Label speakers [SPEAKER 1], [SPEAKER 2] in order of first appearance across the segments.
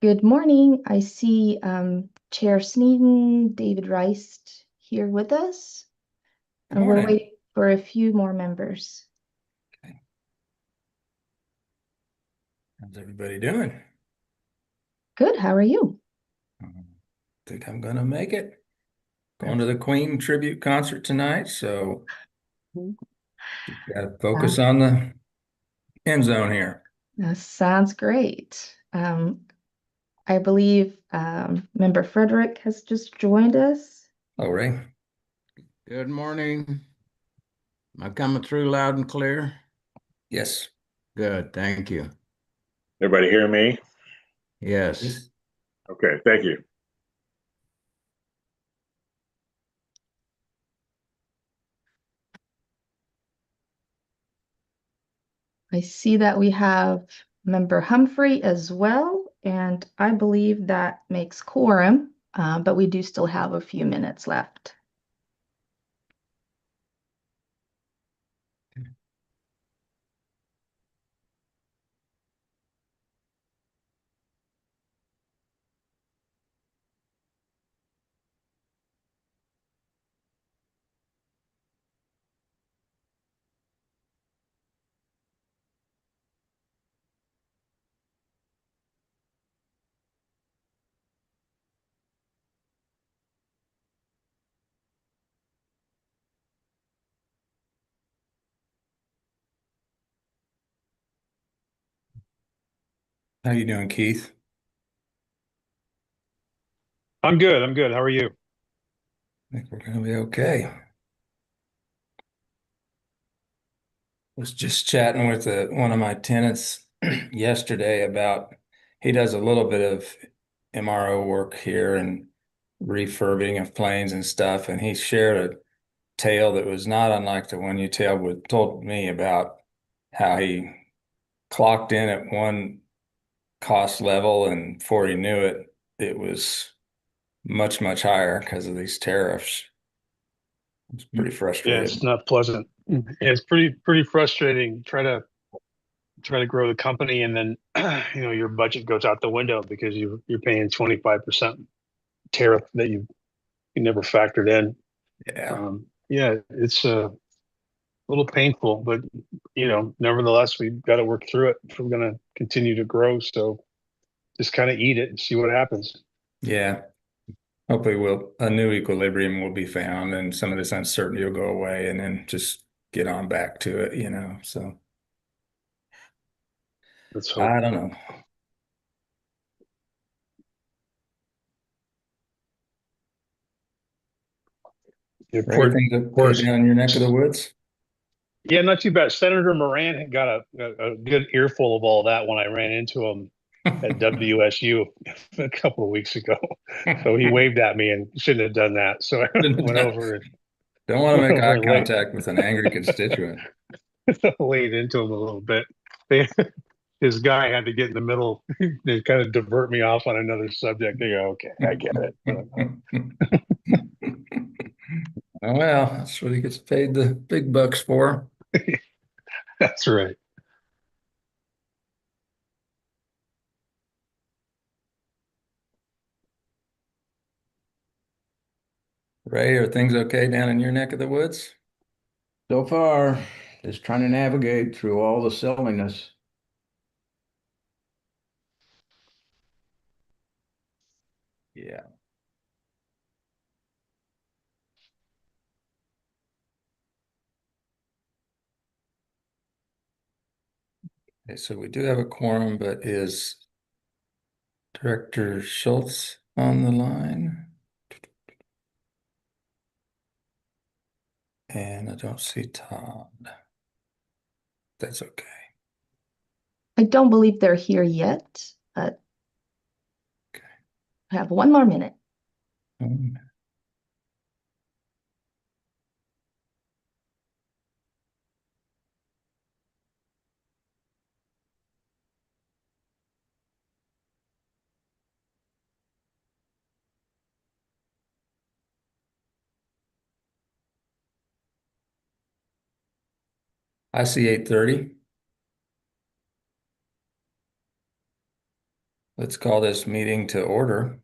[SPEAKER 1] Good morning. I see Chair Sneeden, David Rice here with us,
[SPEAKER 2] Good
[SPEAKER 1] and we're
[SPEAKER 2] morning.
[SPEAKER 1] waiting for a few more members.
[SPEAKER 2] Okay. How's everybody doing?
[SPEAKER 1] Good. How are you?
[SPEAKER 2] Think I'm gonna make it. Going to the Queen tribute concert tonight, so just gotta
[SPEAKER 1] Uh,
[SPEAKER 2] focus on the end zone here.
[SPEAKER 1] Sounds great. I believe Member Frederick has just joined us.
[SPEAKER 2] Oh, Ray.
[SPEAKER 3] Good morning. Am I coming through loud and clear?
[SPEAKER 2] Yes.
[SPEAKER 3] Good, thank you.
[SPEAKER 4] Everybody hear me?
[SPEAKER 3] Yes.
[SPEAKER 2] Yes.
[SPEAKER 4] Okay, thank you.
[SPEAKER 1] I see that we have Member Humphrey as well, and I believe that makes quorum, but we do still have a few minutes left.
[SPEAKER 2] How you doing, Keith?
[SPEAKER 5] I'm good. I'm good. How are you?
[SPEAKER 2] I think we're gonna be okay. Was just chatting with one of my tenants yesterday about he does a little bit of MRO work here and refurbing of planes and stuff, and he shared a tale that was not unlike the one you told me about how he clocked in at one cost level, and before he knew it, it was much, much higher because of these tariffs. It's pretty
[SPEAKER 5] Yeah, it's
[SPEAKER 2] frustrating.
[SPEAKER 5] not pleasant. It's pretty frustrating. Try to grow the company and then your budget goes out the window because you're paying 25% tariff that you never factored in.
[SPEAKER 2] Yeah.
[SPEAKER 5] Yeah, it's a little painful, but nevertheless, we've got to work through it if we're going to continue to grow. So just kind of eat it and see what happens.
[SPEAKER 2] Yeah. Hopefully a new equilibrium will be found and some of this uncertainty will go away and then just get on back to it. So
[SPEAKER 5] Let's hope.
[SPEAKER 2] I don't know. Everything's
[SPEAKER 5] Of
[SPEAKER 2] okay
[SPEAKER 5] course.
[SPEAKER 2] down in your neck of the woods?
[SPEAKER 5] Yeah, not too bad. Senator Moran had got a good earful of all that when I ran into him at WSU a couple of weeks ago. So he waved at me and shouldn't have done that. So I went over and
[SPEAKER 2] Don't want to
[SPEAKER 5] went
[SPEAKER 2] make
[SPEAKER 5] over
[SPEAKER 2] eye
[SPEAKER 5] and
[SPEAKER 2] contact with an angry constituent.
[SPEAKER 5] laid into him a little bit. They, his guy had to get in the middle and kind of divert me off on another subject. They go, okay, I get it.
[SPEAKER 2] Oh, well, that's what he gets paid the big bucks for.
[SPEAKER 5] That's right.
[SPEAKER 2] Ray, are things okay down in your neck of the woods?
[SPEAKER 3] So far, just trying to navigate through all the silliness.
[SPEAKER 2] Yeah. Okay, so we do have a quorum, but is Director Schultz on the line? And I don't see Todd. That's okay.
[SPEAKER 1] I don't believe they're here yet, but
[SPEAKER 2] Okay.
[SPEAKER 1] I have one more minute.
[SPEAKER 2] I see 8:30. let's call this meeting to order.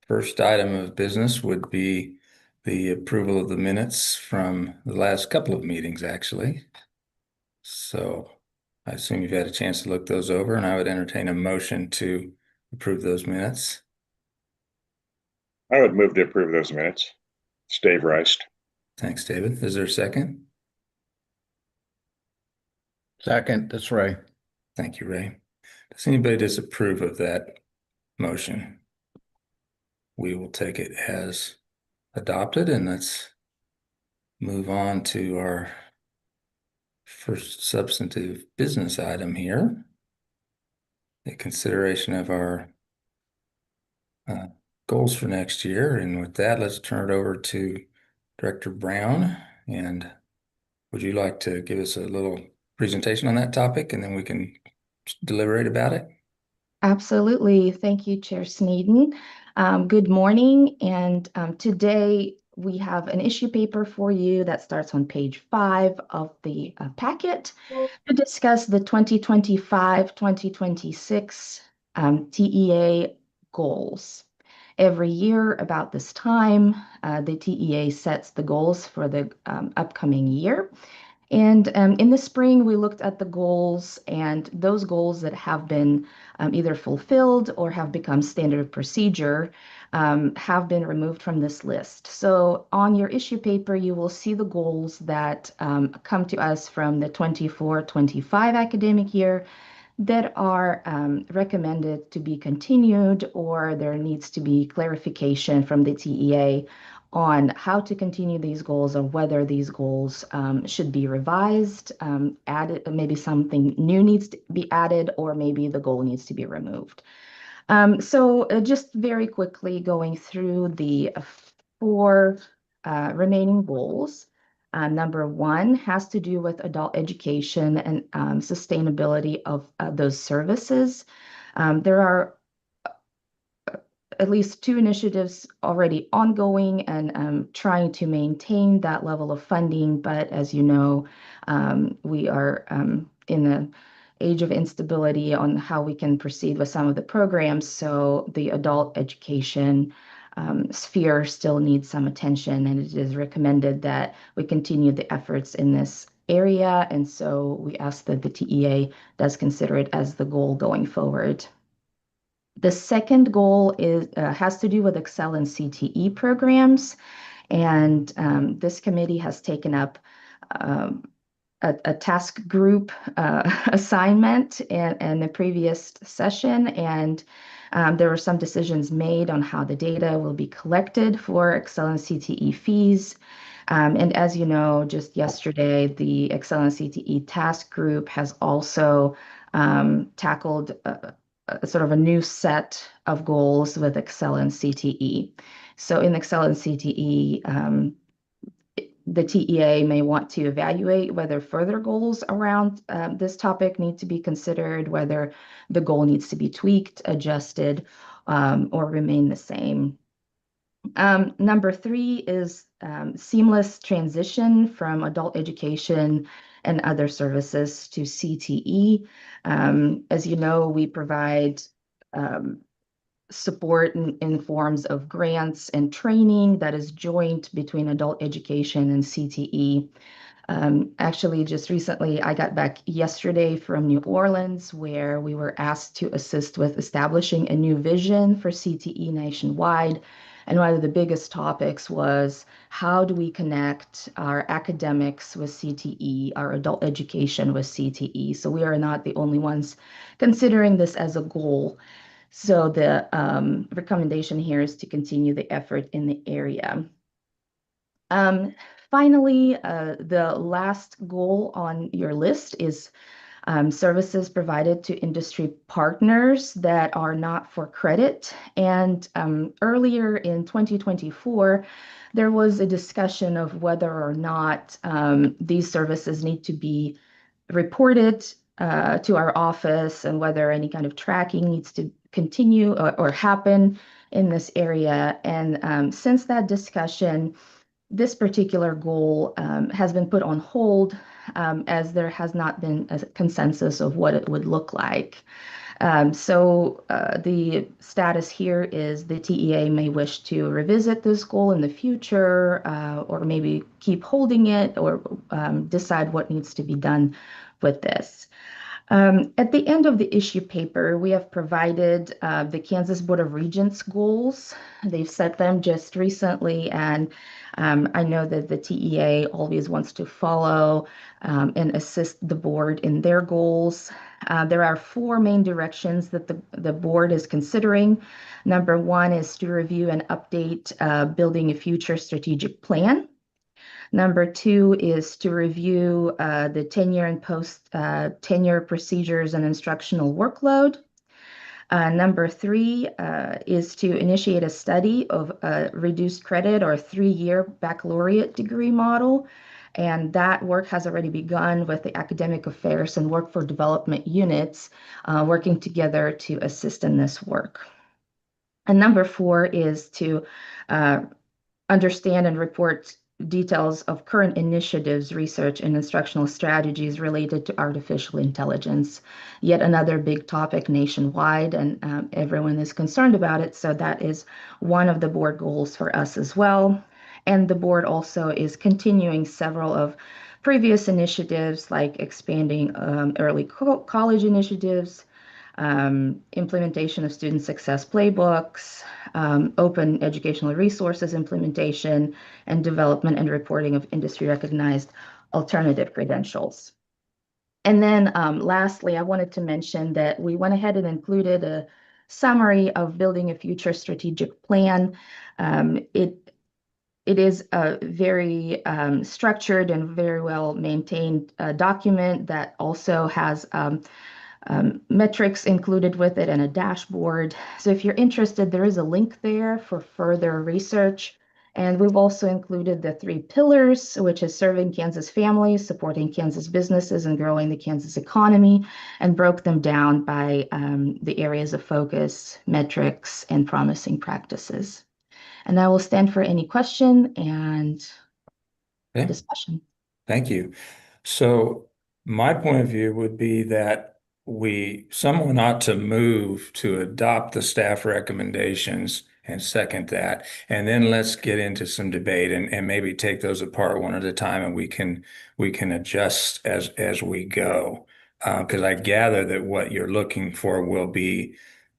[SPEAKER 2] First item of business would be the approval of the minutes from the last couple of meetings, actually. So I assume you've had a chance to look those over, and I would entertain a motion to approve those minutes.
[SPEAKER 4] I would move to approve those minutes. It's Dave Reist.
[SPEAKER 2] Thanks, David. Is there a second?
[SPEAKER 3] Second, that's Ray.
[SPEAKER 2] Thank you, Ray. Does anybody disapprove of that motion? We will take it as adopted, and let's move on to our first substantive business item here. The consideration of our goals for next year. And with that, let's turn it over to Director Brown. And would you like to give us a little presentation on that topic, and then we can deliberate about it?
[SPEAKER 1] Absolutely. Thank you, Chair Sneeden. Good morning. And today we have an issue paper for you that starts on page 5 of the packet to discuss the 2025-2026 TEA goals. Every year about this time, the TEA sets the goals for the upcoming year. And in the spring, we looked at the goals, and those goals that have been either fulfilled or have become standard procedure have been removed from this list. So on your issue paper, you will see the goals that come to us from the 24-25 academic year that are recommended to be continued, or there needs to be clarification from the TEA on how to continue these goals, or whether these goals should be revised, added, maybe something new needs to be added, or maybe the goal needs to be removed. So just very quickly going through the 4 remaining goals. Number 1 has to do with adult education and sustainability of those services. There are at least 2 initiatives already ongoing and trying to maintain that level of funding. But as you know, we are in an age of instability on how we can proceed with some of the programs. So the adult education sphere still needs some attention, and it is recommended that we continue the efforts in this area. And so we ask that the TEA does consider it as the goal going forward. The second goal has to do with Excel and CTE programs. And this committee has taken up a task group assignment in the previous session, and there were some decisions made on how the data will be collected for Excel and CTE fees. And as you know, just yesterday, the Excel and CTE task group has also tackled sort of a new set of goals with Excel and CTE. So in Excel and CTE, the TEA may want to evaluate whether further goals around this topic need to be considered, whether the goal needs to be tweaked, adjusted, or remain the same. Number 3 is seamless transition from adult education and other services to CTE. As you know, we provide support in forms of grants and training that is joint between adult education and CTE. Actually, just recently, I got back yesterday from New Orleans, where we were asked to assist with establishing a new vision for CTE nationwide. And one of the biggest topics was, how do we connect our academics with CTE, our adult education with CTE? So we are not the only ones considering this as a goal. So the recommendation here is to continue the effort in the area. Finally, the last goal on your list is services provided to industry partners that are not for credit. And earlier in 2024, there was a discussion of whether or not these services need to be reported to our office, and whether any kind of tracking needs to continue or happen in this area. And since that discussion, this particular goal has been put on hold, as there has not been a consensus of what it would look like. The status here is the TEA may wish to revisit this goal in the future, or maybe keep holding it, or decide what needs to be done with this. At the end of the issue paper, we have provided the Kansas Board of Regents goals. They've set them just recently, and I know that the TEA always wants to follow and assist the board in their goals. There are 4 main directions that the board is considering. Number 1 is to review and update building a future strategic plan. Number 2 is to review the tenure and post-tenure procedures and instructional workload. Number 3 is to initiate a study of a reduced credit or 3-year baccalaureate degree model. And that work has already begun with the academic affairs and workforce development units working together to assist in this work. And number 4 is to understand and report details of current initiatives, research, and instructional strategies related to artificial intelligence. Yet another big topic nationwide, and everyone is concerned about it. So that is one of the board goals for us as well. And the board also is continuing several of previous initiatives like expanding early college initiatives, implementation of student success playbooks, open educational resources implementation, and development and reporting of industry recognized alternative credentials. And then lastly, I wanted to mention that we went ahead and included a summary of building a future strategic plan. It is a very structured and very well maintained document that also has metrics included with it and a dashboard. So if you're interested, there is a link there for further research. And we've also included the 3 pillars, which is serving Kansas families, supporting Kansas businesses, and growing the Kansas economy, and broke them down by the areas of focus, metrics, and promising practices. And I will stand for any question and
[SPEAKER 2] Okay.
[SPEAKER 1] discussion.
[SPEAKER 2] Thank you. So my point of view would be that someone ought to move to adopt the staff recommendations and second that. And then let's get into some debate and maybe take those apart one at a time, and we can adjust as we go. Because I gather that what you're looking for will be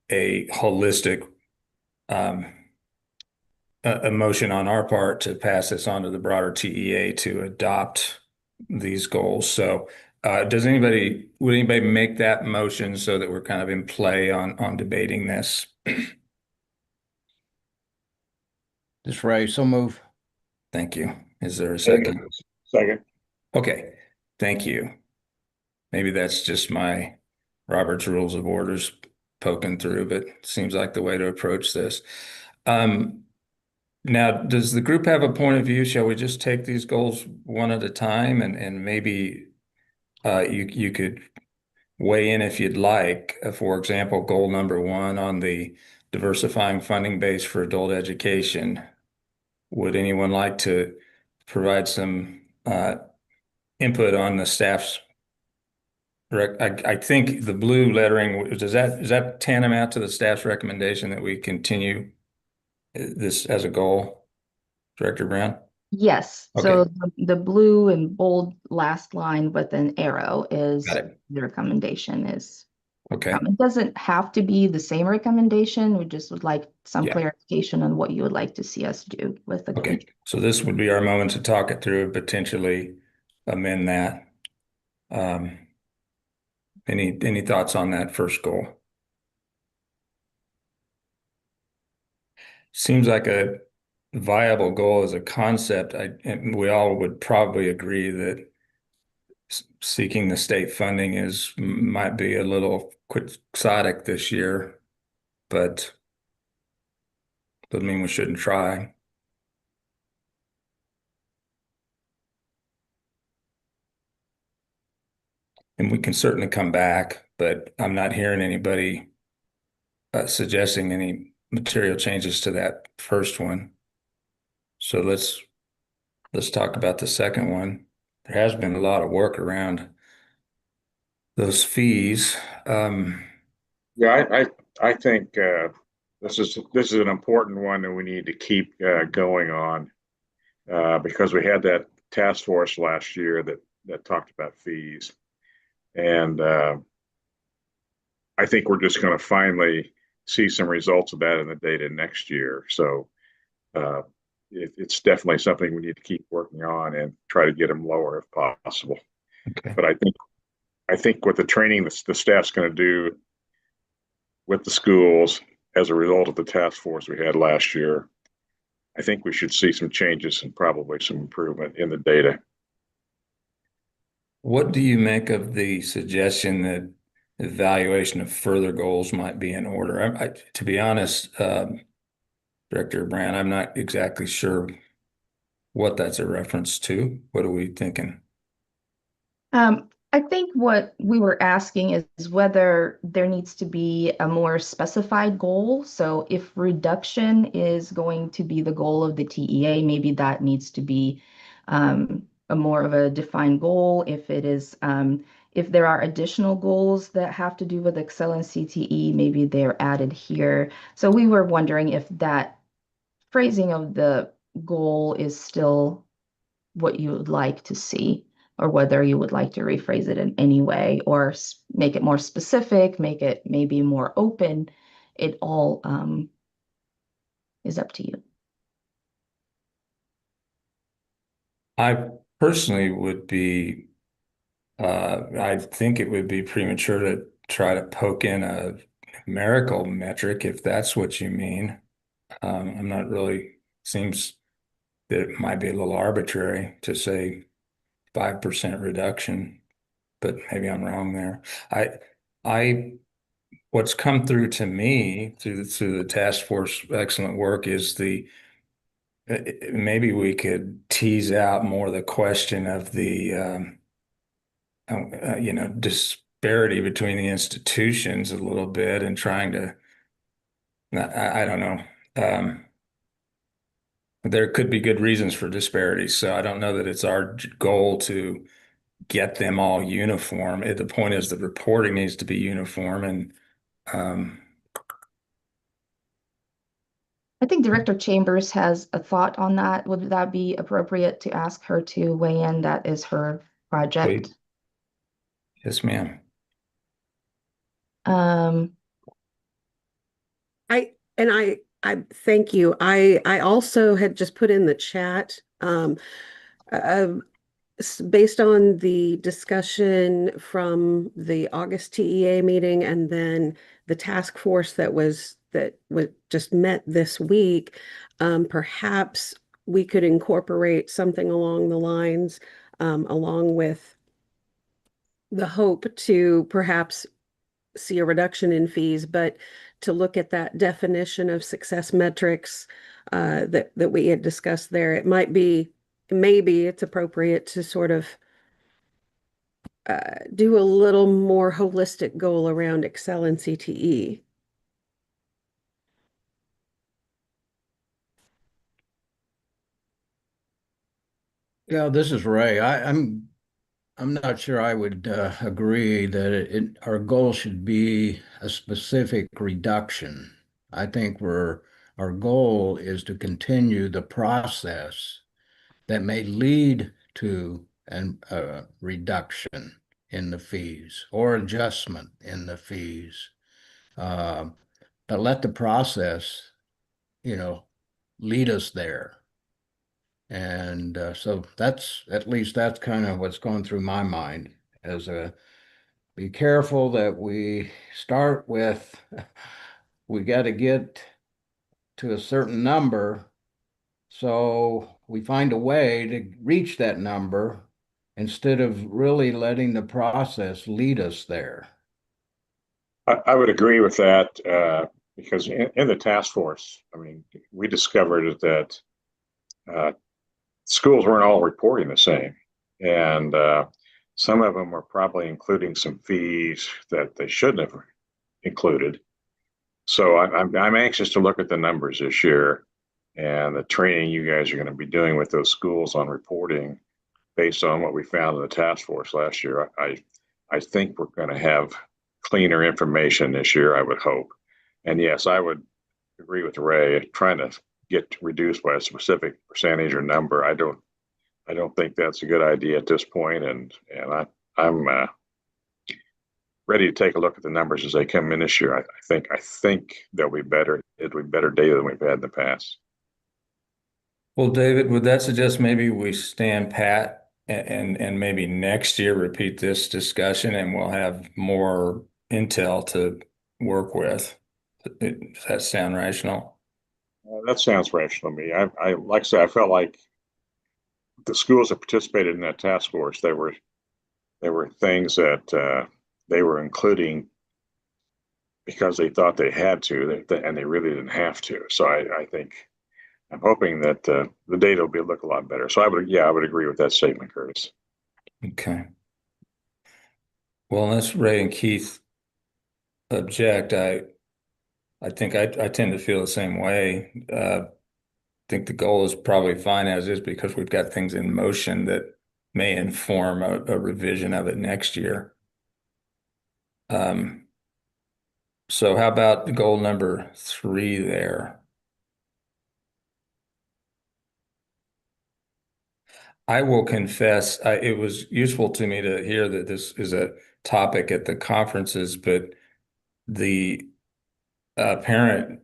[SPEAKER 2] a holistic a motion on our part to pass this on to the broader TEA to adopt these goals. So would anybody make that motion so that we're kind of in play on debating this?
[SPEAKER 3] This Ray, so move.
[SPEAKER 2] Thank you. Is there a second?
[SPEAKER 4] Second.
[SPEAKER 2] Okay. Thank you. Maybe that's just my Robert's Rules of Orders poking through, but it seems like the way to approach this. Now, does the group have a point of view? Shall we just take these goals one at a time, and maybe you could weigh in if you'd like. For example, goal number 1 on the diversifying funding base for adult education. Would anyone like to provide some input on the staff's I think the blue lettering, is that tantamount to the staff's recommendation that we continue this as a goal, Director Brown?
[SPEAKER 1] Yes.
[SPEAKER 2] Okay.
[SPEAKER 1] So the blue and bold last line with an arrow is
[SPEAKER 2] Got it.
[SPEAKER 1] the recommendation is.
[SPEAKER 2] Okay.
[SPEAKER 1] It doesn't have to be the same recommendation. We just would like some
[SPEAKER 2] Yeah.
[SPEAKER 1] clarification on what you would like to see us do with the.
[SPEAKER 2] Okay. So this would be our moment to talk it through and potentially amend that. Any thoughts on that first goal? Seems like a viable goal as a concept. And we all would probably agree that seeking the state funding might be a little quixotic this year, but doesn't mean we shouldn't try. And we can certainly come back, but I'm not hearing anybody suggesting any material changes to that first one. So let's talk about the second one. There has been a lot of work around those fees.
[SPEAKER 4] Yeah, I think this is an important one that we need to keep going on because we had that task force last year that talked about fees, and I think we're just going to finally see some results of that in the data next year. So uh, it's definitely something we need to keep working on and try to get them lower if possible.
[SPEAKER 2] Okay.
[SPEAKER 4] But I think with the training the staff's going to do with the schools as a result of the task force we had last year, I think we should see some changes and probably some improvement in the data.
[SPEAKER 2] What do you make of the suggestion that evaluation of further goals might be in order? To be honest, Director Brand, I'm not exactly sure what that's a reference to. What are we thinking?
[SPEAKER 1] I think what we were asking is whether there needs to be a more specified goal. So if reduction is going to be the goal of the TEA, maybe that needs to be a more of a defined goal. If it is, if there are additional goals that have to do with Excel and CTE, maybe they're added here. So we were wondering if that phrasing of the goal is still what you would like to see, or whether you would like to rephrase it in any way, or make it more specific, make it maybe more open. It all is up to you.
[SPEAKER 2] I personally would be, I think it would be premature to try to poke in a numerical metric if that's what you mean. I'm not really, seems that it might be a little arbitrary to say 5% reduction, but maybe I'm wrong there. I, what's come through to me through the task force excellent work is maybe we could tease out more the question of the disparity between the institutions a little bit and trying to, I don't know. There could be good reasons for disparities, so I don't know that it's our goal to get them all uniform. The point is the reporting needs to be uniform, and
[SPEAKER 1] I think Director Chambers has a thought on that. Would that be appropriate to ask her to weigh in? That is her project.
[SPEAKER 2] please. Yes, ma'am.
[SPEAKER 1] Um,
[SPEAKER 6] I thank you. I also had just put in the chat, uh, based on the discussion from the August TEA meeting and then the task force that was just met this week, perhaps we could incorporate something along the lines, along with the hope to perhaps see a reduction in fees, but to look at that definition of success metrics that we had discussed there, it might be, maybe it's appropriate to sort of do a little more holistic goal around Excel and CTE.
[SPEAKER 3] Yeah, this is Ray. I'm not sure I would agree that our goal should be a specific reduction. I think our goal is to continue the process that may lead to a reduction in the fees or adjustment in the fees. But let the process, lead us there. And so at least that's kind of what's going through my mind be careful that we start with, we got to get to a certain number. So we find a way to reach that number instead of really letting the process lead us there.
[SPEAKER 4] I would agree with that because in the task force, I mean, we discovered that schools weren't all reporting the same, and some of them were probably including some fees that they shouldn't have included. So I'm anxious to look at the numbers this year and the training you guys are going to be doing with those schools on reporting based on what we found in the task force last year. I think we're going to have cleaner information this year, I would hope. And yes, I would agree with Ray, trying to get reduced by a specific percentage or number. I don't think that's a good idea at this point, and I'm ready to take a look at the numbers as they come in this year. I think they'll be better. It'll be better data than we've had in the past.
[SPEAKER 2] Well, David, would that suggest maybe we stand pat and maybe next year repeat this discussion and we'll have more intel to work with? Does that sound rational?
[SPEAKER 4] That sounds rational to me. I like I said, I felt like the schools that participated in that task force, there were things that they were including because they thought they had to, and they really didn't have to. So I think I'm hoping that the data will look a lot better. So I would agree with that statement, Curtis.
[SPEAKER 2] Okay. Well, unless Ray and Keith object, I think I tend to feel the same way. I think the goal is probably fine as is because we've got things in motion that may inform a revision of it next year. So how about the goal number 3 there? I will confess, it was useful to me to hear that this is a topic at the conferences, but the apparent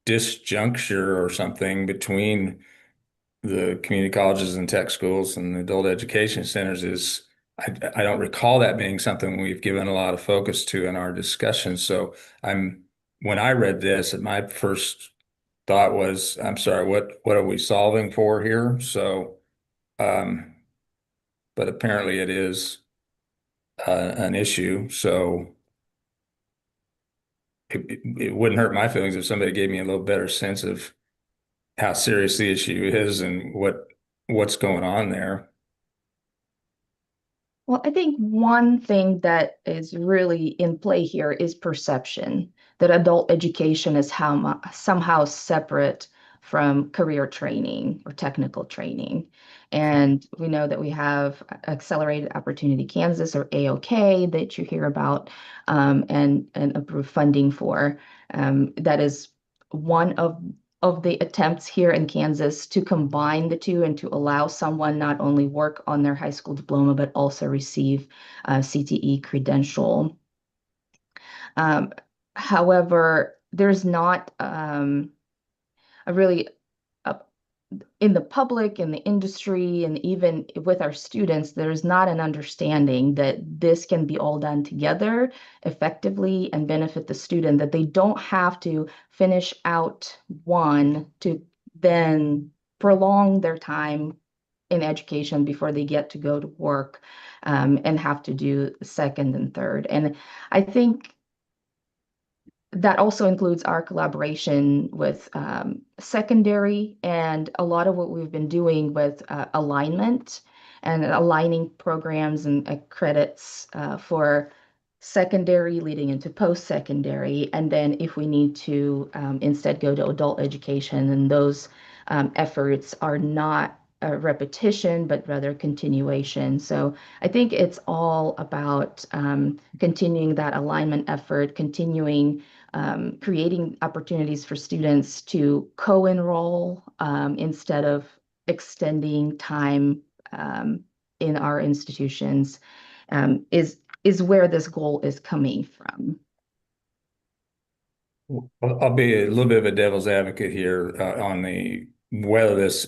[SPEAKER 2] disjuncture or something between the community colleges and tech schools and the adult education centers is, I don't recall that being something we've given a lot of focus to in our discussion. So when I read this, my first thought was, I'm sorry, what are we solving for here? So, but apparently it is an issue. So it wouldn't hurt my feelings if somebody gave me a little better sense of how serious the issue is and what's going on there.
[SPEAKER 1] Well, I think one thing that is really in play here is perception that adult education is somehow separate from career training or technical training. And we know that we have Accelerated Opportunity Kansas, or AOK, that you hear about, and approved funding for. That is one of the attempts here in Kansas to combine the two and to allow someone not only work on their high school diploma, but also receive a CTE credential. However, there's not a really in the public, in the industry, and even with our students, there's not an understanding that this can be all done together effectively and benefit the student, that they don't have to finish out one to then prolong their time in education before they get to go to work, and have to do second and third. And I think that also includes our collaboration with secondary, and a lot of what we've been doing with alignment and aligning programs and credits for secondary leading into post-secondary. And then if we need to instead go to adult education, and those efforts are not a repetition, but rather continuation. So I think it's all about continuing that alignment effort, continuing creating opportunities for students to co-enroll instead of extending time in our institutions, is where this goal is coming from.
[SPEAKER 2] I'll be a little bit of a devil's advocate here on whether this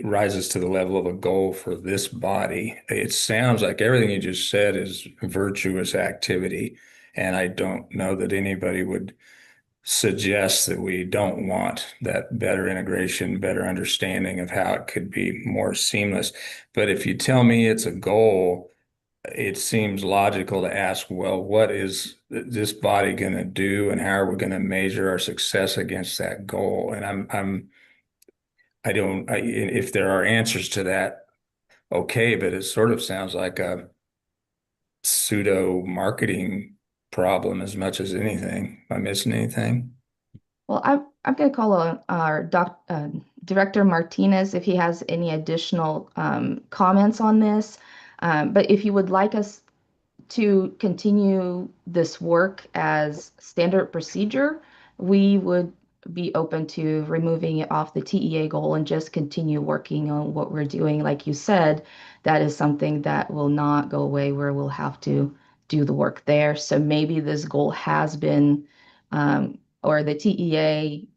[SPEAKER 2] rises to the level of a goal for this body. It sounds like everything you just said is virtuous activity, and I don't know that anybody would suggest that we don't want that better integration, better understanding of how it could be more seamless. But if you tell me it's a goal, it seems logical to ask, well, what is this body going to do, and how are we going to measure our success against that goal? And if there are answers to that, okay, but it sort of sounds like a pseudo marketing problem as much as anything. Am I missing anything?
[SPEAKER 1] Well, I'm going to call on our Director Martinez if he has any additional comments on this. But if you would like us to continue this work as standard procedure, we would be open to removing it off the TEA goal and just continue working on what we're doing. Like you said, that is something that will not go away, where we'll have to do the work there. So maybe this goal has been, or the TEA,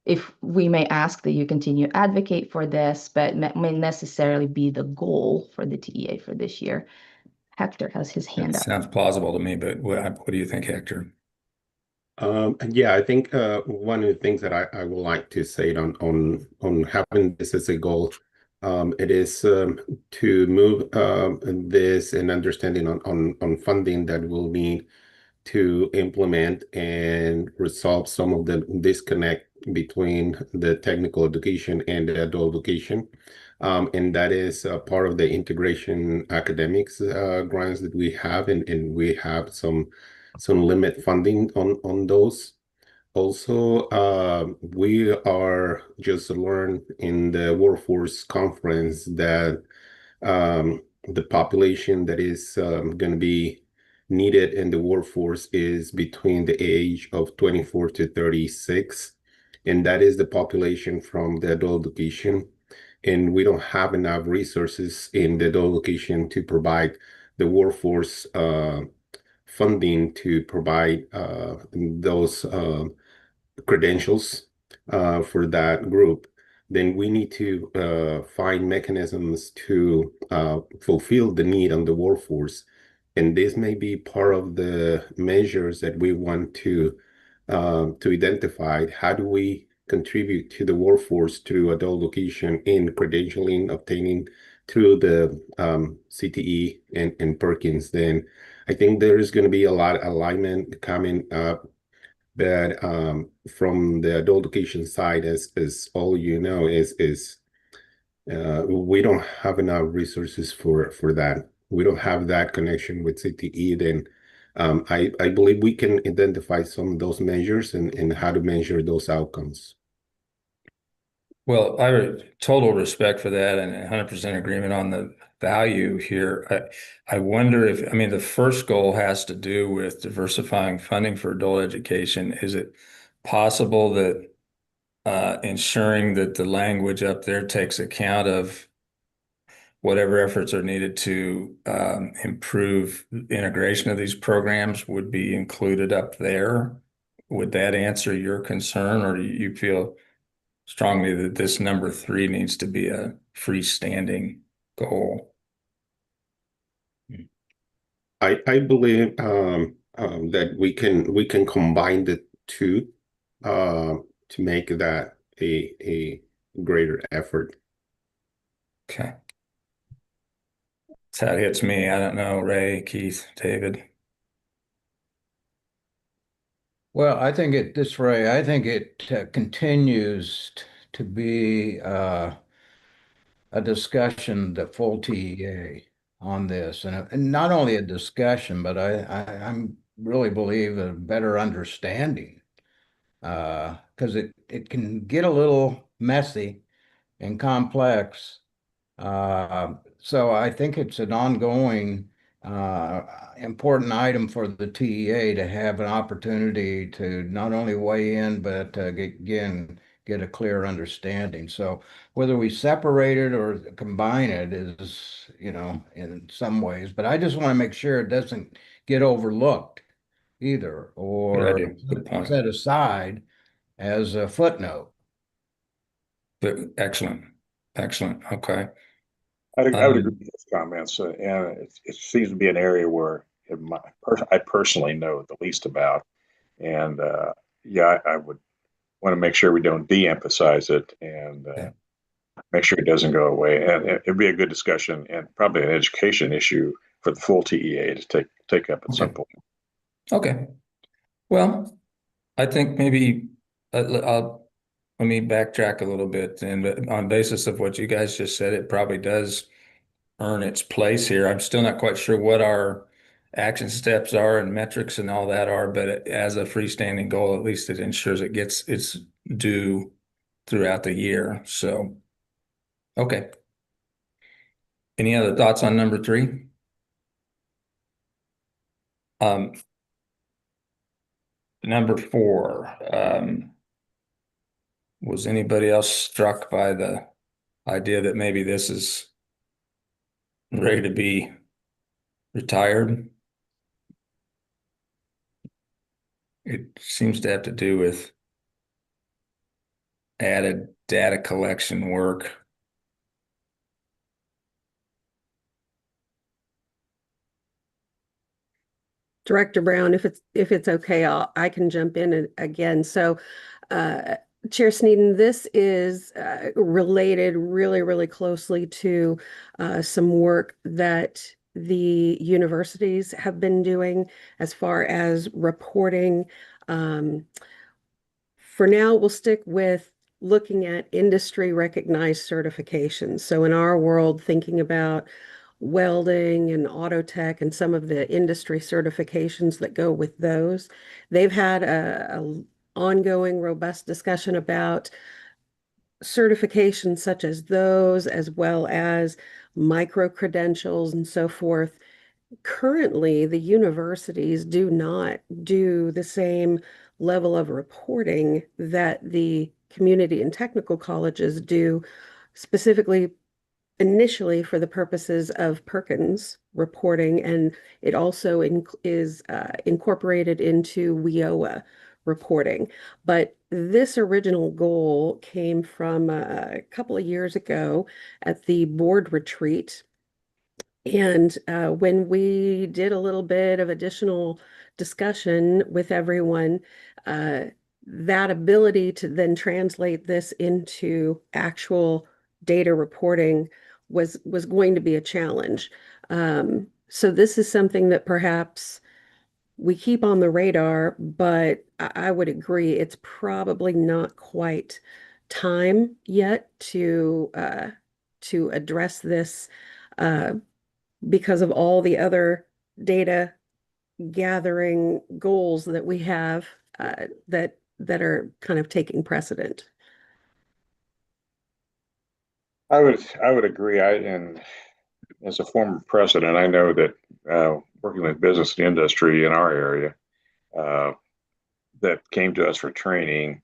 [SPEAKER 1] if we may ask that you continue advocate for this, but may necessarily be the goal for the TEA for this year. Hector has his hand
[SPEAKER 2] That
[SPEAKER 1] up.
[SPEAKER 2] sounds plausible to me, but what do you think, Hector?
[SPEAKER 7] Yeah, I think one of the things that I would like to say on having this as a goal, it is to move this and understanding on funding that we'll need to implement and resolve some of the disconnect between the technical education and the adult education. And that is part of the integration academics grants that we have, and we have some limit funding on those. Also, we are just learned in the workforce conference that the population that is going to be needed in the workforce is between the age of 24 to 36, and that is the population from the adult education. And we don't have enough resources in the adult education to provide the workforce funding to provide those credentials for that group. Then we need to find mechanisms to fulfill the need on the workforce. And this may be part of the measures that we want to identify. How do we contribute to the workforce through adult education in credentialing, obtaining through the CTE and Perkins? Then I think there is going to be a lot of alignment coming up. But from the adult education side, as all you know, is we don't have enough resources for that. We don't have that connection with CTE. Then I believe we can identify some of those measures and how to measure those outcomes.
[SPEAKER 2] Well, I have total respect for that and 100% agreement on the value here. I wonder if, I mean, the first goal has to do with diversifying funding for adult education. Is it possible that ensuring that the language up there takes account of whatever efforts are needed to improve integration of these programs would be included up there? Would that answer your concern, or do you feel strongly that this number 3 needs to be a freestanding goal?
[SPEAKER 7] I believe that we can combine the two to make that a greater effort.
[SPEAKER 2] Okay. That's how it hits me. I don't know, Ray, Keith, David.
[SPEAKER 3] Well, I think Ray, I think it continues to be a discussion, the full TEA on this, and not only a discussion, but I'm really believe a better understanding, because it can get a little messy and complex. So I think it's an ongoing important item for the TEA to have an opportunity to not only weigh in, but again, get a clear understanding. So whether we separate it or combine it is, in some ways, but I just want to make sure it doesn't get overlooked either, or
[SPEAKER 2] Good point.
[SPEAKER 3] set aside as a footnote.
[SPEAKER 2] Excellent. Okay.
[SPEAKER 4] I would agree with those comments, and it seems to be an area where I personally know the least about, and yeah, I would want to make sure we don't de-emphasize it and make sure it doesn't go away. And it'd be a good discussion and probably an education issue for the full TEA to take up at some point.
[SPEAKER 2] Okay. Well, I think maybe let me backtrack a little bit, and on basis of what you guys just said, it probably does earn its place here. I'm still not quite sure what our action steps are and metrics and all that are, but as a freestanding goal, at least it ensures it gets its due throughout the year. So, okay. Any other thoughts on number 3? Number 4, was anybody else struck by the idea that maybe this is ready to be retired? It seems to have to do with added data collection work.
[SPEAKER 6] Director Brown, if it's okay, I can jump in again. So, Chair Sneeden, this is related really closely to some work that the universities have been doing as far as reporting. For now, we'll stick with looking at industry recognized certifications. So in our world, thinking about welding and auto tech and some of the industry certifications that go with those. They've had a ongoing robust discussion about certifications such as those, as well as micro credentials and so forth. Currently, the universities do not do the same level of reporting that the community and technical colleges do, specifically initially for the purposes of Perkins reporting, and it also is incorporated into WIOA reporting. But this original goal came from a couple of years ago at the board retreat. And when we did a little bit of additional discussion with everyone, that ability to then translate this into actual data reporting was going to be a challenge. So this is something that perhaps we keep on the radar, but I would agree it's probably not quite time yet to address this because of all the other data gathering goals that we have that are kind of taking precedent.
[SPEAKER 4] I would agree. And as a former president, I know that working with business and industry in our area that came to us for training,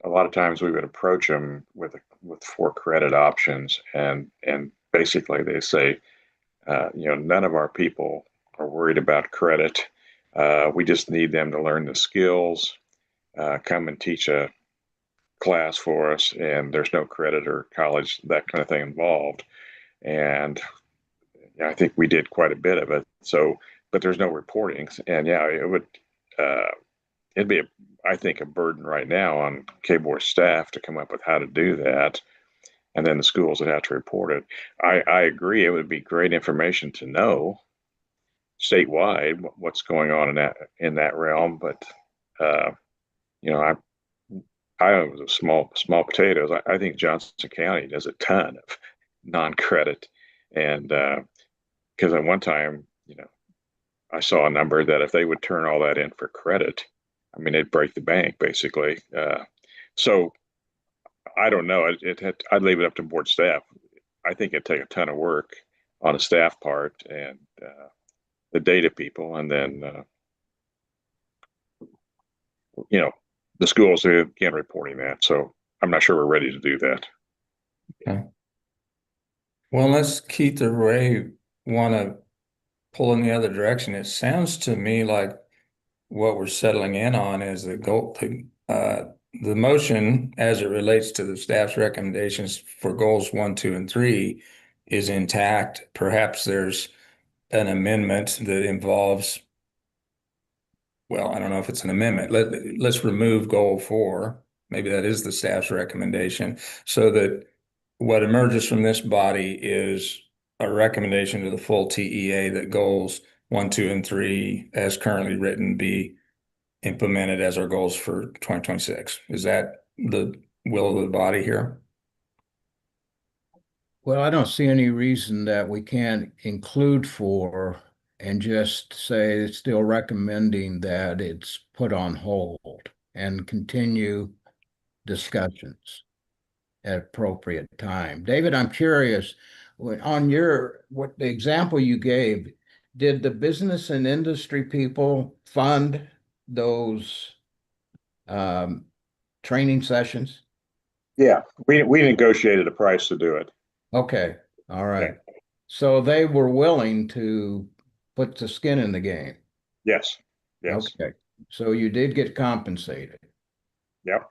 [SPEAKER 4] a lot of times we would approach them with 4 credit options, and basically they say, none of our people are worried about credit. We just need them to learn the skills, come and teach a class for us, and there's no credit or college, that kind of thing involved. And I think we did quite a bit of it. So, but there's no reporting, and it would it'd be I think a burden right now on KBOR staff to come up with how to do that, and then the schools would have to report it. I agree. It would be great information to know statewide what's going on in that realm, but I was a small potatoes. I think Johnson County does a ton of non-credit, and because at one time, I saw a number that if they would turn all that in for credit, I mean, it'd break the bank basically. So I don't know. I'd leave it up to board staff. I think it'd take a ton of work on the staff part and the data people, and then the schools again reporting that. So I'm not sure we're ready to do that.
[SPEAKER 2] Okay. Well, unless Keith or Ray want to pull in the other direction, it sounds to me like what we're settling in on is the goal. The motion, as it relates to the staff's recommendations for goals 1, 2, and 3, is intact. Perhaps there's an amendment that involves, well, I don't know if it's an amendment. Let's remove goal 4. Maybe that is the staff's recommendation, so that what emerges from this body is a recommendation to the full TEA that goals 1, 2, and 3, as currently written, be implemented as our goals for 2026. Is that the will of the body here?
[SPEAKER 3] Well, I don't see any reason that we can't include 4 and just say it's still recommending that it's put on hold and continue discussions at appropriate time. David, I'm curious, on what the example you gave, did the business and industry people fund those training sessions?
[SPEAKER 4] Yeah, we negotiated a price to do it.
[SPEAKER 3] Okay, all right. So they were willing to put the skin in the game.
[SPEAKER 4] Yes, yes,
[SPEAKER 3] Okay, so you did get compensated.
[SPEAKER 4] yep.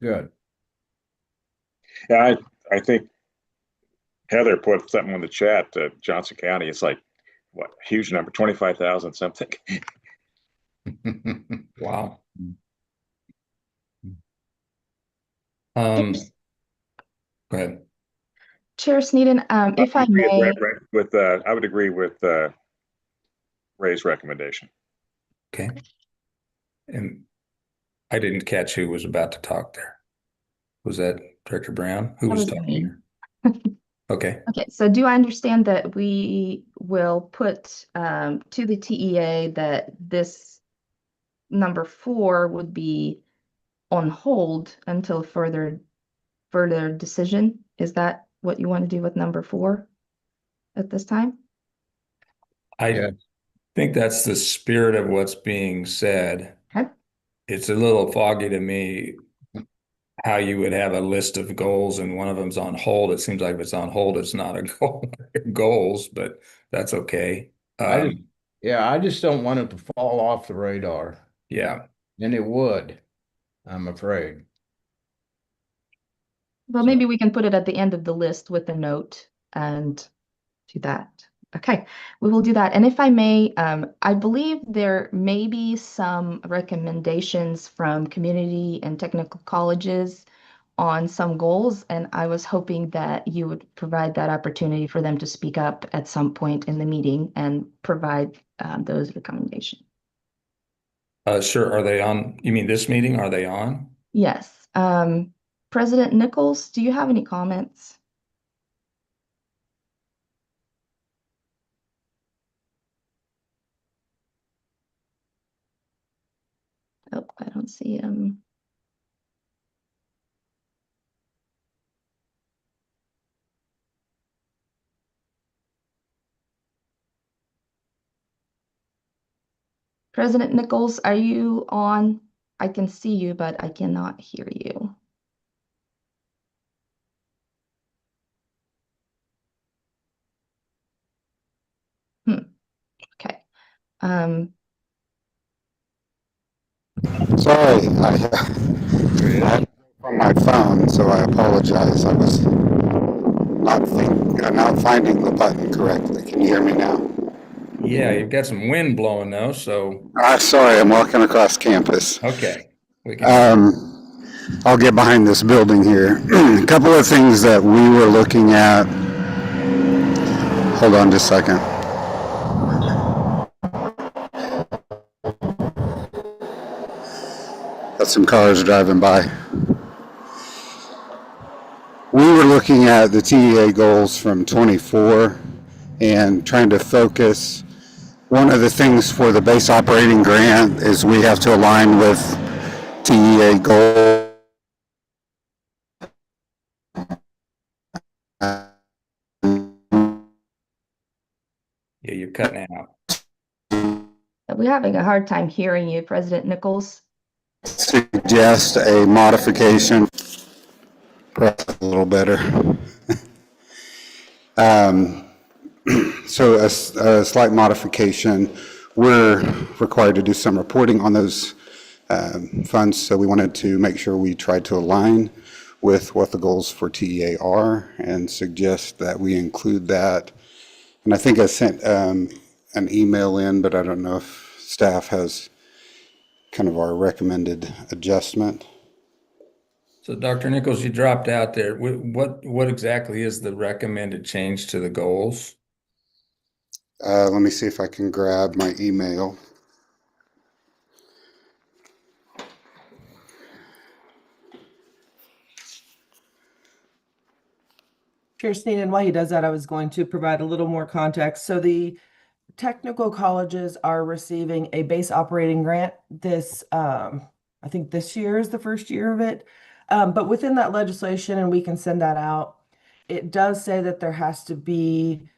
[SPEAKER 3] Good.
[SPEAKER 4] Yeah, I think Heather put something in the chat, Johnson County, it's like, what, huge number, 25,000 something.
[SPEAKER 2] Wow.
[SPEAKER 1] Yes.
[SPEAKER 2] Go ahead.
[SPEAKER 1] Chair Sneeden, if I may,
[SPEAKER 4] I would agree with Ray's recommendation.
[SPEAKER 2] Okay. And I didn't catch who was about to talk there. Was that Director Brown? Who
[SPEAKER 1] that
[SPEAKER 2] was
[SPEAKER 1] was
[SPEAKER 2] talking?
[SPEAKER 1] me.
[SPEAKER 2] Okay.
[SPEAKER 1] Okay, so do I understand that we will put to the TEA that this number 4 would be on hold until further decision? Is that what you want to do with number 4 at this time?
[SPEAKER 2] I
[SPEAKER 3] Yeah.
[SPEAKER 2] think that's the spirit of what's being said.
[SPEAKER 1] Okay.
[SPEAKER 2] It's a little foggy to me how you would have a list of goals and one of them's on hold. It seems like if it's on hold, it's not a goal goals, but that's okay.
[SPEAKER 3] I just don't want it to fall off the radar.
[SPEAKER 2] Yeah.
[SPEAKER 3] And it would, I'm afraid.
[SPEAKER 1] Well, maybe we can put it at the end of the list with a note and do that. Okay, we will do that. And if I may, I believe there may be some recommendations from community and technical colleges on some goals, and I was hoping that you would provide that opportunity for them to speak up at some point in the meeting and provide those recommendations.
[SPEAKER 2] Sure. Are they on? You mean this meeting? Are they on?
[SPEAKER 1] Yes. President Nichols, do you have any comments? Oh, I don't see him. President Nichols, are you on? I can see you, but I cannot hear you. Okay.
[SPEAKER 8] Sorry, I from my phone, so I apologize. I was not finding the button correctly. Can you hear me now?
[SPEAKER 2] Yeah, you've got some wind blowing though, so
[SPEAKER 8] Sorry, I'm walking across campus.
[SPEAKER 2] okay. We can
[SPEAKER 8] I'll get behind this building here. A couple of things that we were looking at. Hold on just a second. Got some cars driving by. We were looking at the TEA goals from 24 and trying to focus. One of the things for the base operating grant is we have to align with TEA goals.
[SPEAKER 2] Yeah, you're cutting out.
[SPEAKER 1] We're having a hard time hearing you, President Nichols.
[SPEAKER 8] Suggest a modification. Perhaps a little better. So a slight modification. We're required to do some reporting on those funds, so we wanted to make sure we tried to align with what the goals for TEA are and suggest that we include that. And I think I sent an email in, but I don't know if staff has kind of our recommended adjustment.
[SPEAKER 2] So Dr. Nichols, you dropped out there. What exactly is the recommended change to the goals?
[SPEAKER 8] Let me see if I can grab my email.
[SPEAKER 9] Chair Sneeden, while he does that, I was going to provide a little more context. So the technical colleges are receiving a base operating grant this, I think this year is the first year of it. But within that legislation, and we can send that out, it does say that there has to be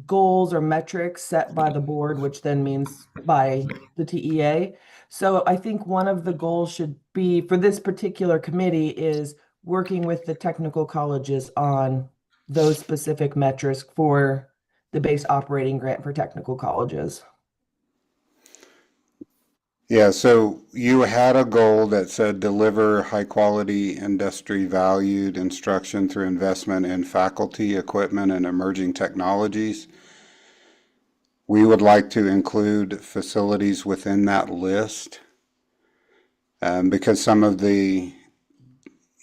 [SPEAKER 9] goals or metrics set by the board, which then means by the TEA. So I think one of the goals should be for this particular committee is working with the technical colleges on those specific metrics for the base operating grant for technical colleges.
[SPEAKER 8] Yeah, so you had a goal that said deliver high quality industry valued instruction through investment in faculty, equipment, and emerging technologies. We would like to include facilities within that list because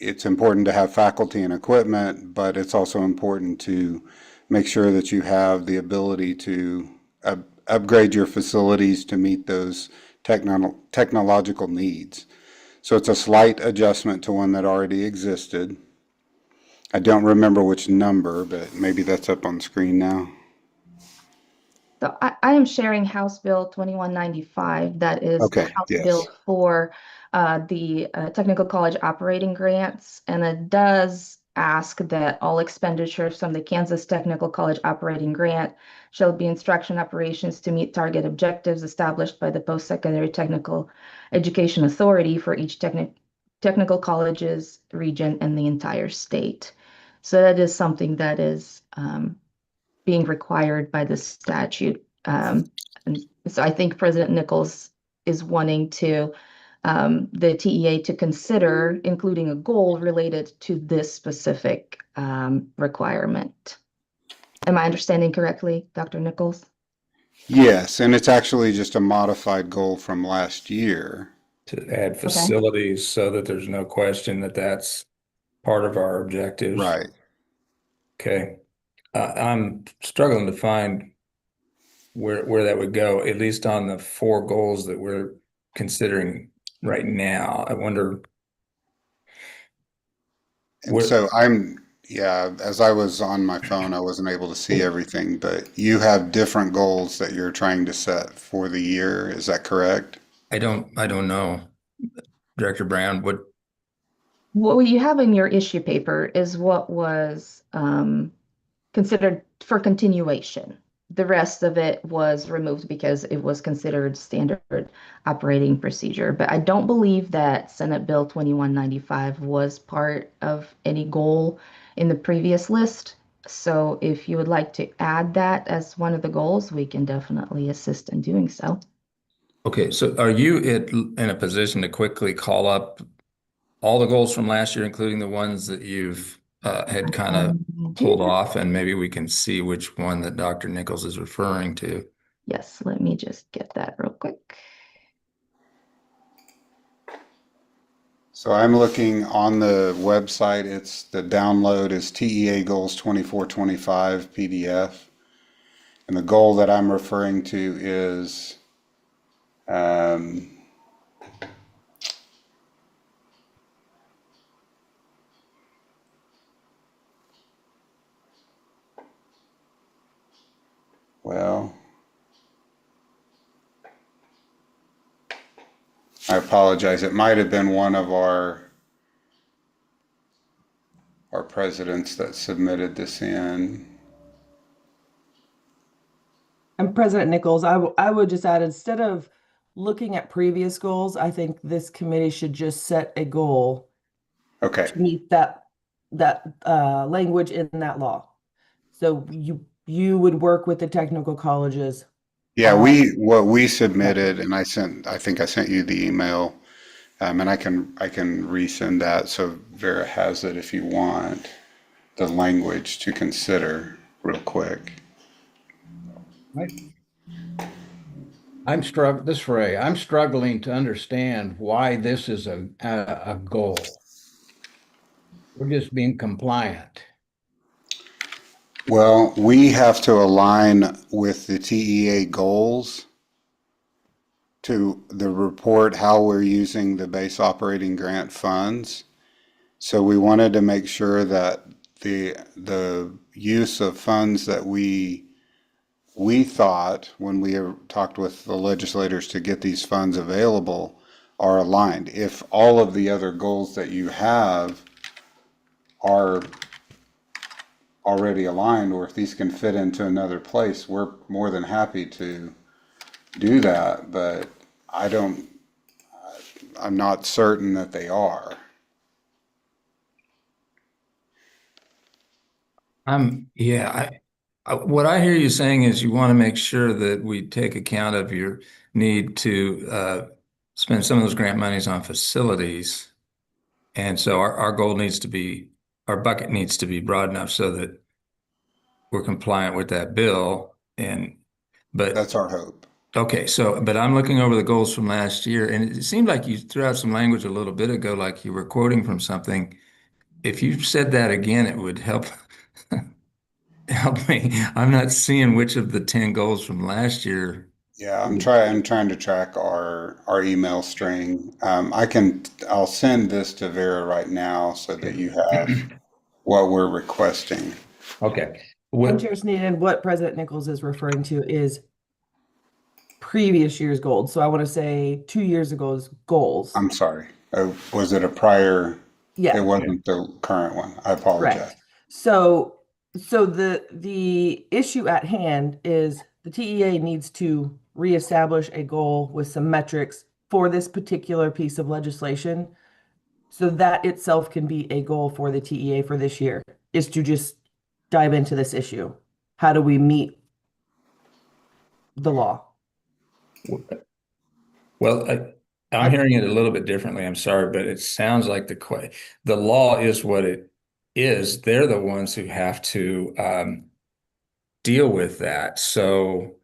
[SPEAKER 8] it's important to have faculty and equipment, but it's also important to make sure that you have the ability to upgrade your facilities to meet those technological needs. So it's a slight adjustment to one that already existed. I don't remember which number, but maybe that's up on screen now.
[SPEAKER 1] So I am sharing House Bill 2195. That is the
[SPEAKER 8] Okay,
[SPEAKER 1] House
[SPEAKER 8] yes.
[SPEAKER 1] bill for the technical college operating grants. And it does ask that all expenditures from the Kansas Technical College operating grant shall be instruction operations to meet target objectives established by the Post-Secondary Technical Education Authority for each technical college's region and the entire state. So that is something that is being required by the statute. And so I think President Nichols is wanting to the TEA to consider including a goal related to this specific requirement. Am I understanding correctly, Dr. Nichols?
[SPEAKER 8] Yes, and it's actually just a modified goal from last year.
[SPEAKER 2] To add facilities so that there's no question that that's part of our objectives.
[SPEAKER 8] Right.
[SPEAKER 2] Okay. I'm struggling to find where that would go, at least on the 4 goals that we're considering right now. I wonder.
[SPEAKER 8] And so as I was on my phone, I wasn't able to see everything, but you have different goals that you're trying to set for the year. Is that correct?
[SPEAKER 2] I don't know, Director Brown.
[SPEAKER 1] What you have in your issue paper is what was considered for continuation. The rest of it was removed because it was considered standard operating procedure. But I don't believe that Senate Bill 2195 was part of any goal in the previous list. So if you would like to add that as one of the goals, we can definitely assist in doing so.
[SPEAKER 2] Okay, so are you in a position to quickly call up all the goals from last year, including the ones that you've had kind of pulled off, and maybe we can see which one that Dr. Nichols is referring to?
[SPEAKER 1] Yes, let me just get that real quick.
[SPEAKER 8] So I'm looking on the website. It's the download is TEA Goals 2425 PDF. And the goal that I'm referring to is well, I apologize. It might have been one of our presidents that submitted this in.
[SPEAKER 9] And President Nichols, I would just add, instead of looking at previous goals, I think this committee should just set a goal
[SPEAKER 8] Okay.
[SPEAKER 9] to meet that language in that law. So you would work with the technical colleges.
[SPEAKER 8] Yeah, what we submitted, and I think I sent you the email, and I can resend that so Vera has it if you want the language to consider real quick.
[SPEAKER 3] I'm struggling to understand why this is a goal. We're just being compliant.
[SPEAKER 8] Well, we have to align with the TEA goals to the report how we're using the base operating grant funds. So we wanted to make sure that the use of funds that we thought when we talked with the legislators to get these funds available are aligned. If all of the other goals that you have are already aligned, or if these can fit into another place, we're more than happy to do that, but I don't, I'm not certain that they are.
[SPEAKER 2] Yeah, what I hear you saying is you want to make sure that we take account of your need to spend some of those grant monies on facilities. And so our goal needs to be, our bucket needs to be broad enough so that we're compliant with that bill. But
[SPEAKER 8] That's our hope.
[SPEAKER 2] okay, so, but I'm looking over the goals from last year, and it seemed like you threw out some language a little bit ago, like you were quoting from something. If you said that again, it would help help me. I'm not seeing which of the 10 goals from last year.
[SPEAKER 8] Yeah, I'm trying to track our email string. I'll send this to Vera right now so that you have what we're requesting.
[SPEAKER 2] Okay.
[SPEAKER 9] And
[SPEAKER 2] What,
[SPEAKER 9] Chair Sneeden, what President Nichols is referring to is previous year's goals. So I want to say 2 years ago's goals.
[SPEAKER 8] I'm sorry. Was it a prior?
[SPEAKER 9] Yeah.
[SPEAKER 8] It wasn't the current one. I apologize.
[SPEAKER 9] Correct. So the issue at hand is the TEA needs to reestablish a goal with some metrics for this particular piece of legislation. So that itself can be a goal for the TEA for this year, is to just dive into this issue. How do we meet the law?
[SPEAKER 2] well, I'm hearing it a little bit differently. I'm sorry, but it sounds like the law is what it is. They're the ones who have to deal with that. So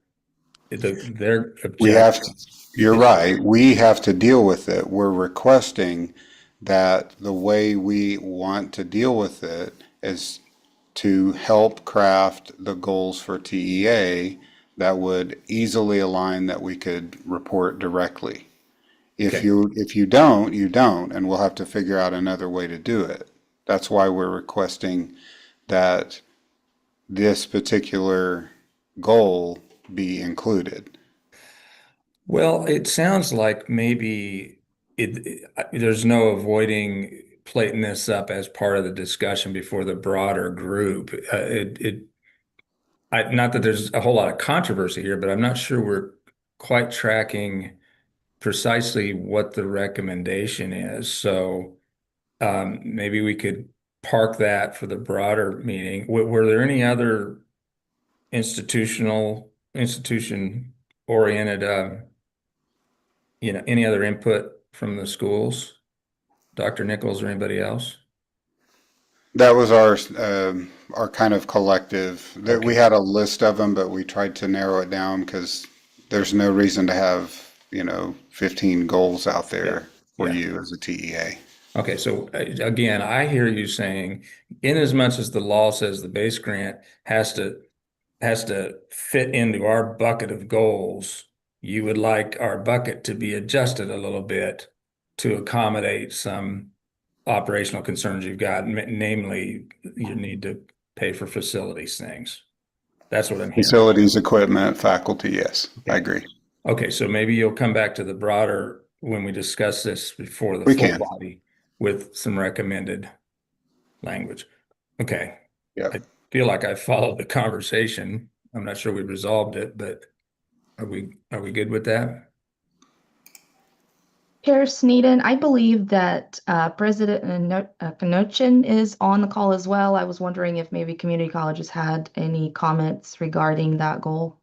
[SPEAKER 2] their
[SPEAKER 8] We have to,
[SPEAKER 2] objective.
[SPEAKER 8] you're right. We have to deal with it. We're requesting that the way we want to deal with it is to help craft the goals for TEA that would easily align that we could report directly.
[SPEAKER 2] Okay.
[SPEAKER 8] If you don't, you don't, and we'll have to figure out another way to do it. That's why we're requesting that this particular goal be included.
[SPEAKER 2] Well, it sounds like maybe there's no avoiding plating this up as part of the discussion before the broader group. Not that there's a whole lot of controversy here, but I'm not sure we're quite tracking precisely what the recommendation is. So maybe we could park that for the broader meeting. Were there any other institution oriented any other input from the schools? Dr. Nichols or anybody else?
[SPEAKER 8] That was our kind of collective. That we
[SPEAKER 2] Okay.
[SPEAKER 8] had a list of them, but we tried to narrow it down because there's no reason to have 15 goals out there for
[SPEAKER 2] Yeah.
[SPEAKER 8] you as a TEA.
[SPEAKER 2] Okay, so again, I hear you saying, in as much as the law says the base grant has to fit into our bucket of goals, you would like our bucket to be adjusted a little bit to accommodate some operational concerns you've got, namely you need to pay for facilities things. That's what I'm hearing.
[SPEAKER 8] Facilities, equipment, faculty, yes, I
[SPEAKER 2] Okay.
[SPEAKER 8] agree.
[SPEAKER 2] Okay, so maybe you'll come back to the broader when we discuss this before the
[SPEAKER 8] We
[SPEAKER 2] full
[SPEAKER 8] can.
[SPEAKER 2] body with some recommended language. Okay.
[SPEAKER 8] Yep.
[SPEAKER 2] I feel like I followed the conversation. I'm not sure we resolved it, but are we good with that?
[SPEAKER 1] Chair Sneeden, I believe that President Knudsen is on the call as well. I was wondering if maybe community colleges had any comments regarding that goal.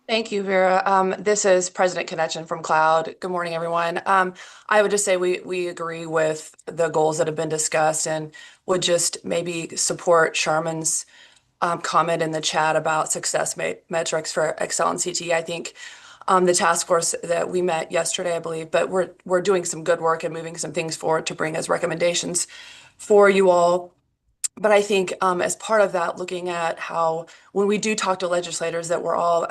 [SPEAKER 10] Thank you, Vera. This is President Knudsen from Cloud. Good morning, everyone. I would just say we agree with the goals that have been discussed and would just maybe support Sharman's comment in the chat about success metrics for Excel and CTE. I think the task force that we met yesterday, I believe, but we're doing some good work and moving some things forward to bring as recommendations for you all. But I think as part of that, looking at how when we do talk to legislators, that we're all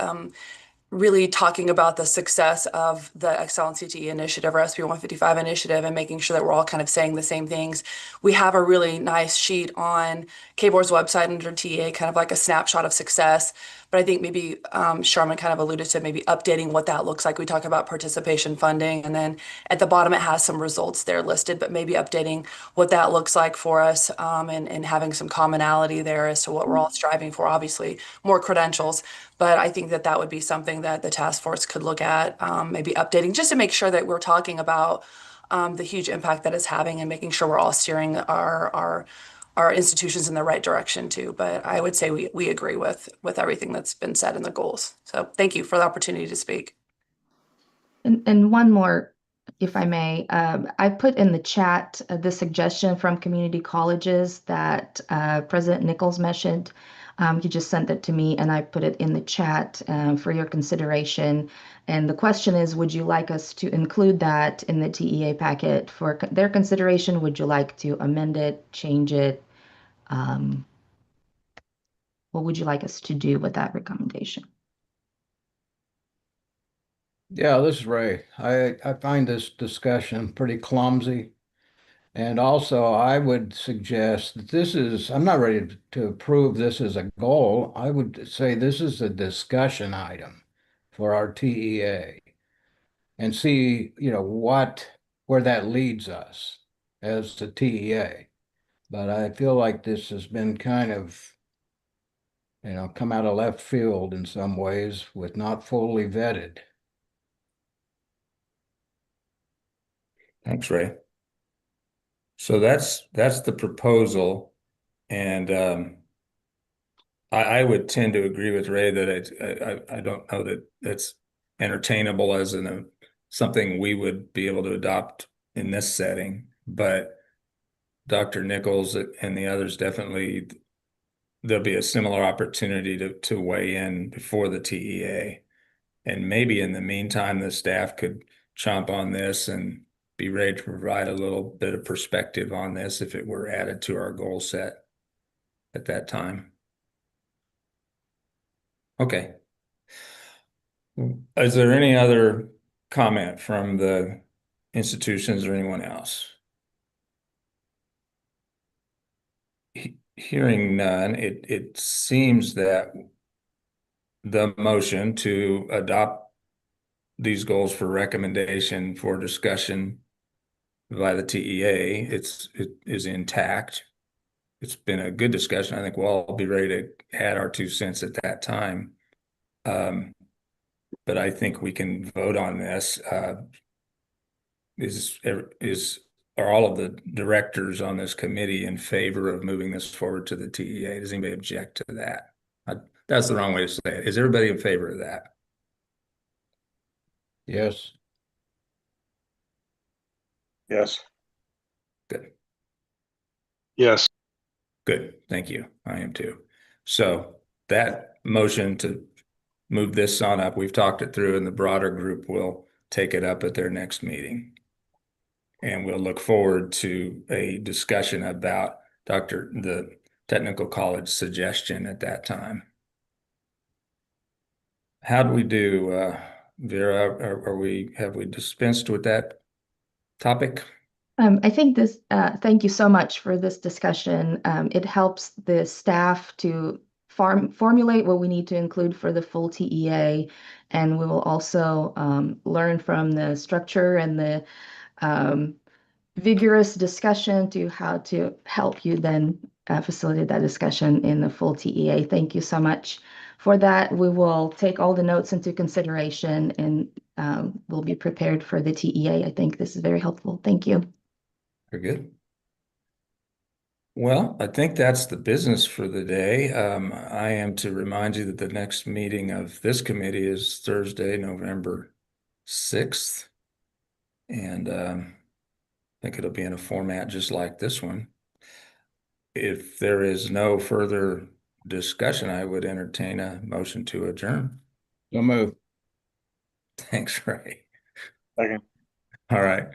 [SPEAKER 10] really talking about the success of the Excel and CTE initiative or SB 155 initiative and making sure that we're all kind of saying the same things. We have a really nice sheet on KBOR's website under TA, kind of like a snapshot of success. But I think maybe Sharman kind of alluded to maybe updating what that looks like. We talk about participation funding, and then at the bottom it has some results there listed, but maybe updating what that looks like for us, and having some commonality there as to what we're all striving for. Obviously, more credentials, but I think that that would be something that the task force could look at, maybe updating, just to make sure that we're talking about the huge impact that it's having and making sure we're all steering our institutions in the right direction too. But I would say we agree with everything that's been said in the goals. So thank you for the opportunity to speak.
[SPEAKER 1] And one more, if I may, I put in the chat the suggestion from community colleges that President Nichols mentioned. He just sent it to me, and I put it in the chat for your consideration. And the question is, would you like us to include that in the TEA packet for their consideration? Would you like to amend it, change it? What would you like us to do with that recommendation?
[SPEAKER 3] Yeah, this is Ray. I find this discussion pretty clumsy. And also, I would suggest that this is, I'm not ready to approve this as a goal. I would say this is a discussion item for our TEA and see, where that leads us as the TEA. But I feel like this has been kind of, come out of left field in some ways with not fully vetted.
[SPEAKER 2] Thanks, Ray. So that's the proposal, and I would tend to agree with Ray that I don't know that that's entertainable as something we would be able to adopt in this setting, but Dr. Nichols and the others definitely, there'll be a similar opportunity to weigh in before the TEA. And maybe in the meantime, the staff could chomp on this and be ready to provide a little bit of perspective on this if it were added to our goal set at that time. Okay. Is there any other comment from the institutions or anyone else? Hearing none, it seems that the motion to adopt these goals for recommendation for discussion by the TEA, it is intact. It's been a good discussion. I think we'll all be ready to add our 2 cents at that time. But I think we can vote on this. Are all of the directors on this committee in favor of moving this forward to the TEA? Does anybody object to that? That's the wrong way to say it. Is everybody in favor of that?
[SPEAKER 3] Yes.
[SPEAKER 4] Yes.
[SPEAKER 2] Good.
[SPEAKER 5] Yes.
[SPEAKER 2] Good. Thank you. I am too. So that motion to move this on up, we've talked it through, and the broader group will take it up at their next meeting. And we'll look forward to a discussion about the technical college suggestion at that time. How do we do, Vera? Have we dispensed with that topic?
[SPEAKER 1] I think thank you so much for this discussion. It helps the staff to formulate what we need to include for the full TEA. And we will also learn from the structure and the vigorous discussion to how to help you then facilitate that discussion in the full TEA. Thank you so much for that. We will take all the notes into consideration, and we'll be prepared for the TEA. I think this is very helpful. Thank you.
[SPEAKER 2] Very good. Well, I think that's the business for the day. I am to remind you that the next meeting of this committee is Thursday, November 6th. And I think it'll be in a format just like this one. If there is no further discussion, I would entertain a motion to adjourn.
[SPEAKER 3] So move.
[SPEAKER 2] Thanks, Ray.
[SPEAKER 4] Second.
[SPEAKER 2] All right.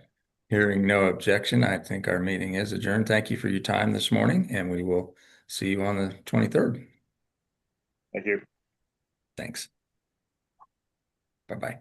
[SPEAKER 2] Hearing no objection, I think our meeting is adjourned. Thank you for your time this morning, and we will see you on the 23rd.
[SPEAKER 4] Thank you.
[SPEAKER 2] Thanks. Bye-bye.